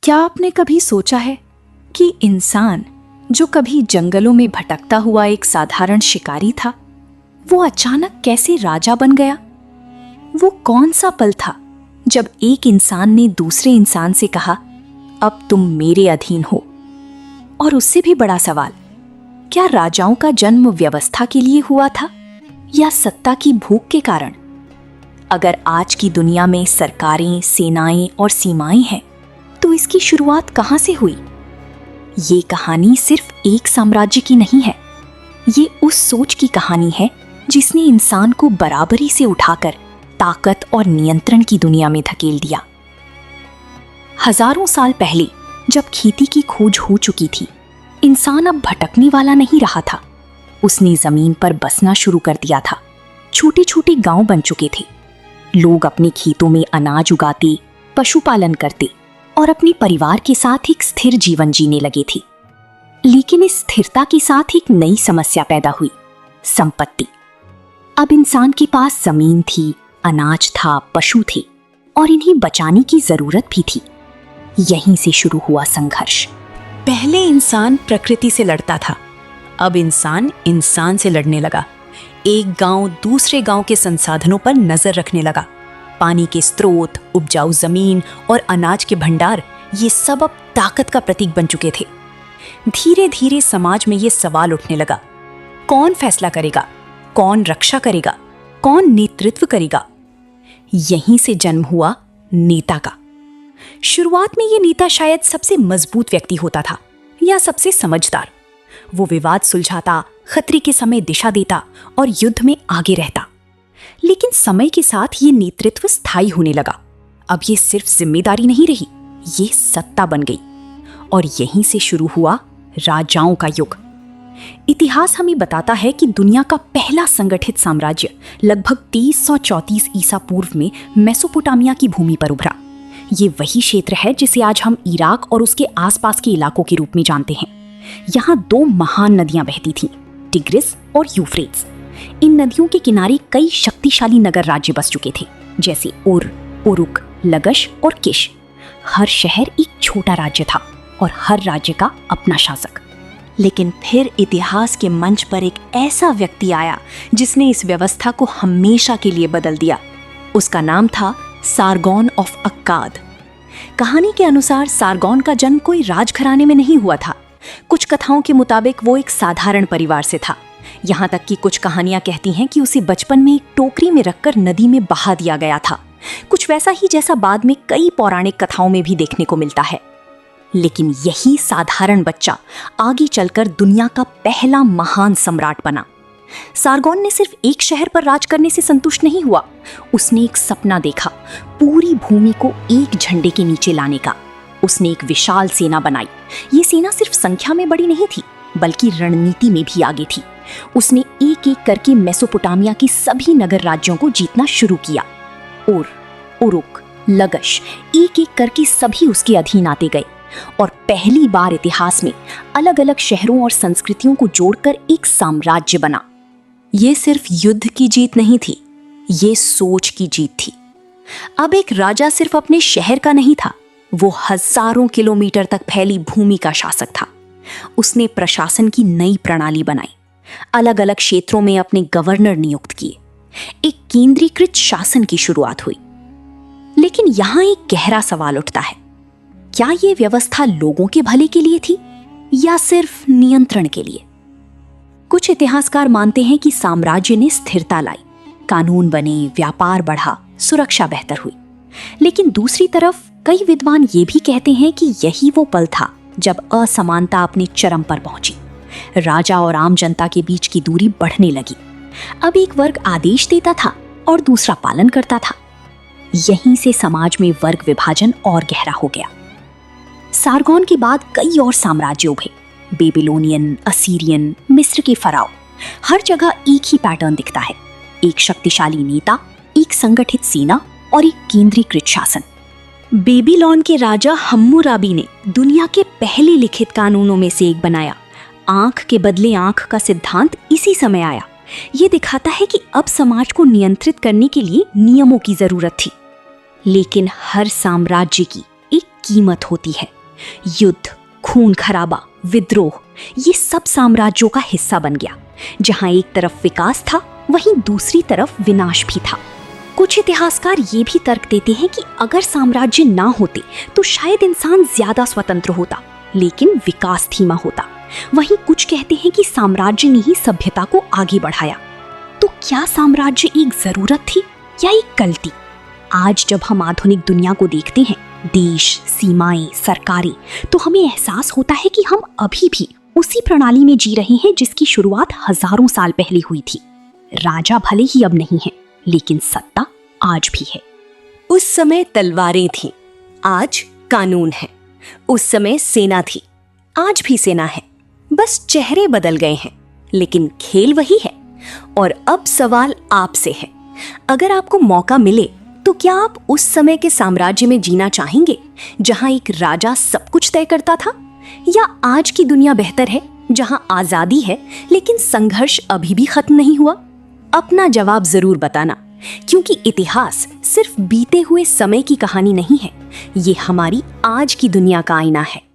क्या आपने कभी सोचा है कि इंसान जो कभी जंगलों में भटकता हुआ एक साधारण शिकारी था, वो अचानक कैसे राजा बन गया? वो कौन सा पल था जब एक इंसान ने दूसरे इंसान से कहा, अब तुम मेरे अधीन हो? और उससे भी बड़ा सवाल, क्या राजाओं का जन्म व्यवस्था के लिए हुआ था या सत्ता की भूख के कारण? अगर आज की दुनिया में सरकारें, सेनाएं और सीमाएं हैं, तो इसकी शुरुआत कहां से हुई? ये कहानी सिर्फ एक साम्राज्य की नहीं है। ये उस सोच की कहानी है जिसने इंसान को बराबरी से उठाकर ताकत और नियंत्रण की दुनिया में धकेल दिया। हजारों साल पहले जब खेती की खोज हो चुकी थी, इंसान अब भटकने वाला नहीं रहा था। उसने जमीन पर बसना शुरू कर दिया था। छोटे छोटे गांव बन चुके थे। लोग अपने खेतों में अनाज उगाते, पशुपालन करते और अपने परिवार के साथ एक स्थिर जीवन जीने लगे थे। लेकिन इस स्थिरता के साथ एक नई समस्या पैदा हुई, संपत्ति। अब इंसान के पास जमीन थी, अनाज था, पशु थे और इन्हें बचाने की जरूरत भी थी। यहीं से शुरू हुआ संघर्ष। पहले इंसान प्रकृति से लड़ता था, अब इंसान इंसान से लड़ने लगा। एक गांव दूसरे गांव के संसाधनों पर नजर रखने लगा। पानी के स्रोत, उपजाऊ जमीन और अनाज के भंडार, ये सब अब ताकत का प्रतीक बन चुके थे। धीरे धीरे समाज में ये सवाल उठने लगा, कौन फैसला करेगा, कौन रक्षा करेगा, कौन नेतृत्व करेगा? यहीं से जन्म हुआ नेता का। शुरुआत में ये नेता शायद सबसे मजबूत व्यक्ति होता था या सबसे समझदार। वो विवाद सुलझाता, खतरे के समय दिशा देता और युद्ध में आगे रहता। लेकिन समय के साथ ये नेतृत्व स्थायी होने लगा। अब ये सिर्फ जिम्मेदारी नहीं रही, ये सत्ता बन गई। और यहीं से शुरू हुआ राजाओं का युग। इतिहास हमें बताता है कि दुनिया का पहला संगठित साम्राज्य लगभग 2334 ईसा पूर्व में मेसोपोटामिया की भूमि पर उभरा। ये वही क्षेत्र है जिसे आज हम इराक और उसके आसपास के इलाकों के रूप में जानते हैं। यहाँ दो महान नदियां बहती थीं, टिग्रिस और यूफ्रेट्स। इन नदियों के किनारे कई शक्तिशाली नगर राज्य बस चुके थे, जैसे उर, उरुक, लगश और किश। हर शहर एक छोटा राज्य था और हर राज्य का अपना शासक। लेकिन फिर इतिहास के मंच पर एक ऐसा व्यक्ति आया जिसने इस व्यवस्था को हमेशा के लिए बदल दिया। उसका नाम था सारगोन ऑफ अक्काद। कहानी के अनुसार सारगोन का जन्म कोई राजघराने में नहीं हुआ था। कुछ कथाओं के मुताबिक वो एक साधारण परिवार से था। यहाँ तक कि कुछ कहानियां कहती हैं कि उसे बचपन में एक टोकरी में रखकर नदी में बहा दिया गया था, कुछ वैसा ही जैसा बाद में कई पौराणिक कथाओं में भी देखने को मिलता है। लेकिन यही साधारण बच्चा आगे चलकर दुनिया का पहला महान सम्राट बना। सारगोन ने सिर्फ एक शहर पर राज करने से संतुष्ट नहीं हुआ। उसने एक सपना देखा, पूरी भूमि को एक झंडे के नीचे लाने का। उसने एक विशाल सेना बनाई। ये सेना सिर्फ संख्या में बड़ी नहीं थी, बल्कि रणनीति में भी आगे थी। उसने एक एक करके मेसोपोटामिया की सभी नगर राज्यों को जीतना शुरू किया। उर, उरुक, लगश, एक एक करके सभी उसके अधीन आते गए और पहली बार इतिहास में अलग अलग शहरों और संस्कृतियों को जोड़कर एक साम्राज्य बना। ये सिर्फ युद्ध की जीत नहीं थी, ये सोच की जीत थी। अब एक राजा सिर्फ अपने शहर का नहीं था, वो हजारों किलोमीटर तक फैली भूमि का शासक था। उसने प्रशासन की नई प्रणाली बनाई, अलग अलग क्षेत्रों में अपने गवर्नर नियुक्त किए। एक केंद्रीकृत शासन की शुरुआत हुई। लेकिन यहां एक गहरा सवाल उठता है, क्या यह व्यवस्था लोगों के भले के लिए थी या सिर्फ नियंत्रण के लिए? कुछ इतिहासकार मानते हैं कि साम्राज्य ने स्थिरता लाई, कानून बने, व्यापार बढ़ा, सुरक्षा बेहतर हुई। लेकिन दूसरी तरफ कई विद्वान ये भी कहते हैं कि यही वो पल था जब असमानता अपने चरम पर पहुंची। राजा और आम जनता के बीच की दूरी बढ़ने लगी। अब एक वर्ग आदेश देता था और दूसरा पालन करता था। यहीं से समाज में वर्ग विभाजन और गहरा हो गया। सारगोन के बाद कई और साम्राज्य उभरे, बेबीलोनियन, असीरियन, मिस्र के फराओ। हर जगह एक ही पैटर्न दिखता है, एक शक्तिशाली नेता, एक संगठित सेना और एक केंद्रीकृत शासन। बेबीलोन के राजा हम्मुराबी ने दुनिया के पहले लिखित कानूनों में से एक बनाया। आंख के बदले आंख का सिद्धांत इसी समय आया। ये दिखाता है कि अब समाज को नियंत्रित करने के लिए नियमों की जरूरत थी। लेकिन हर साम्राज्य की एक कीमत होती है। युद्ध, खून खराबा, विद्रोह, ये सब साम्राज्यों का हिस्सा बन गया। जहां एक तरफ विकास था, वहीं दूसरी तरफ विनाश भी था। कुछ इतिहासकार ये भी तर्क देते हैं कि अगर साम्राज्य ना होते तो शायद इंसान ज्यादा स्वतंत्र होता, लेकिन विकास धीमा होता। वहीं कुछ कहते हैं कि साम्राज्य ने ही सभ्यता को आगे बढ़ाया। तो क्या साम्राज्य एक जरूरत थी या एक गलती? आज जब हम आधुनिक दुनिया को देखते हैं, देश, सीमाएं, सरकारें, तो हमें एहसास होता है कि हम अभी भी उसी प्रणाली में जी रहे हैं जिसकी शुरुआत हजारों साल पहले हुई थी। राजा भले ही अब नहीं है, लेकिन सत्ता आज भी है। उस समय तलवारें थीं, आज कानून है। उस समय सेना थी, आज भी सेना है। बस चेहरे बदल गए हैं, लेकिन खेल वही है। और अब सवाल आपसे है, अगर आपको मौका मिले तो क्या आप उस समय के साम्राज्य में जीना चाहेंगे जहां एक राजा सब कुछ तय करता था, या आज की दुनिया बेहतर है जहां आजादी है लेकिन संघर्ष अभी भी खत्म नहीं हुआ? अपना जवाब जरूर बताना, क्योंकि इतिहास सिर्फ बीते हुए समय की कहानी नहीं है, ये हमारी आज की दुनिया का आईना है।